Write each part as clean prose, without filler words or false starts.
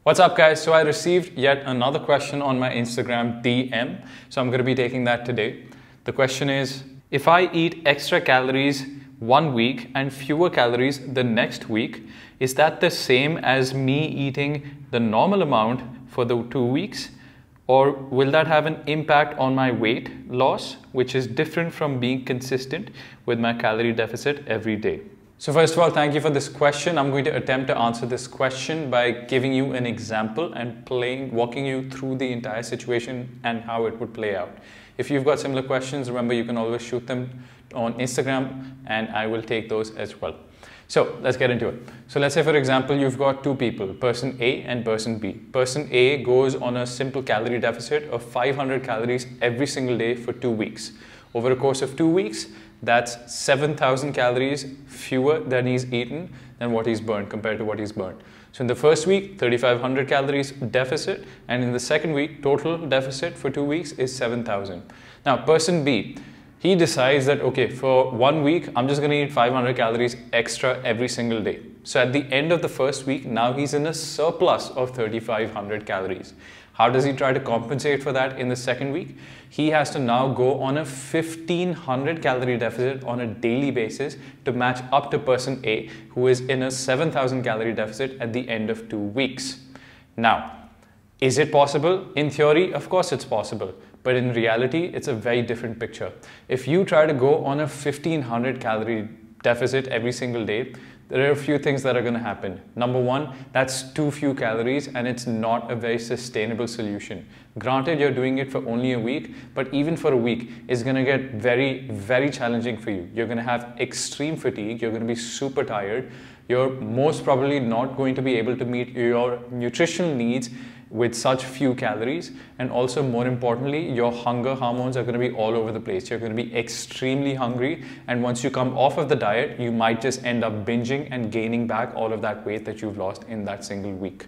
What's up guys? So I received yet another question on my Instagram DM. So I'm going to be taking that today. The question is, if I eat extra calories one week and fewer calories the next week, is that the same as me eating the normal amount for the 2 weeks? Or will that have an impact on my weight loss, which is different from being consistent with my calorie deficit every day? So first of all, thank you for this question. I'm going to attempt to answer this question by giving you an example and walking you through the entire situation and how it would play out. If you've got similar questions, remember you can always shoot them on Instagram and I will take those as well. So let's get into it. So let's say, for example, you've got two people, person A and person B. Person A goes on a simple calorie deficit of 500 calories every single day for 2 weeks. Over a course of 2 weeks, that's 7,000 calories fewer than he's eaten than what he's burned compared to what he's burned. So in the first week, 3,500 calories deficit, and in the second week, total deficit for 2 weeks is 7,000. Now, person B, he decides that, okay, for 1 week, I'm just going to eat 500 calories extra every single day. So at the end of the first week, now he's in a surplus of 3,500 calories. How does he try to compensate for that in the second week? He has to now go on a 1,500 calorie deficit on a daily basis to match up to person A, who is in a 7,000 calorie deficit at the end of 2 weeks. Now, is it possible? In theory, of course it's possible. But in reality, it's a very different picture. If you try to go on a 1,500 calorie deficit every single day, there are a few things that are going to happen. Number one, that's too few calories and it's not a very sustainable solution. Granted, you're doing it for only a week, but even for a week, it's going to get very, very challenging for you. You're going to have extreme fatigue. You're going to be super tired. You're most probably not going to be able to meet your nutritional needs with such few calories, and also more importantly, your hunger hormones are going to be all over the place. You're going to be extremely hungry, and once you come off of the diet, you might just end up binging and gaining back all of that weight that you've lost in that single week.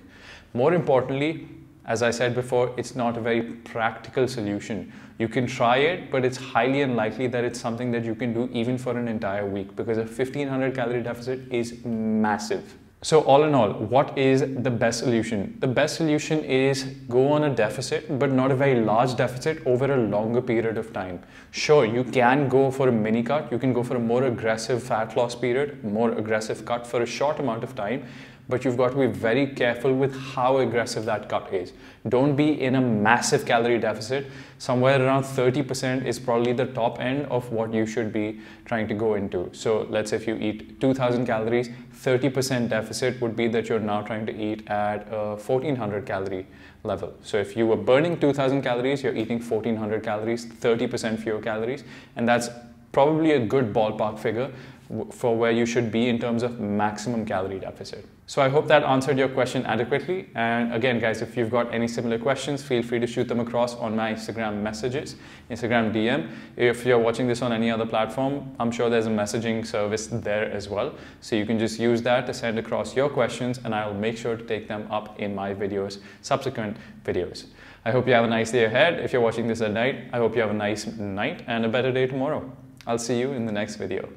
More importantly, as I said before, it's not a very practical solution. You can try it, but it's highly unlikely that it's something that you can do even for an entire week, because a 1,500 calorie deficit is massive. So all in all, what is the best solution? The best solution is go on a deficit, but not a very large deficit over a longer period of time. Sure, you can go for a mini cut. You can go for a more aggressive fat loss period, more aggressive cut for a short amount of time, but you've got to be very careful with how aggressive that cut is. Don't be in a massive calorie deficit. Somewhere around 30% is probably the top end of what you should be trying to go into. So let's say if you eat 2,000 calories, 30% deficit would be that you're now trying to eat at a 1,400 calorie level. So if you were burning 2,000 calories, you're eating 1,400 calories, 30% fewer calories, and that's probably a good ballpark figure for where you should be in terms of maximum calorie deficit. So I hope that answered your question adequately. And again, guys, if you've got any similar questions, feel free to shoot them across on my Instagram messages, Instagram DM. If you're watching this on any other platform, I'm sure there's a messaging service there as well. So you can just use that to send across your questions and I'll make sure to take them up in my videos, subsequent videos. I hope you have a nice day ahead. If you're watching this at night, I hope you have a nice night and a better day tomorrow. I'll see you in the next video.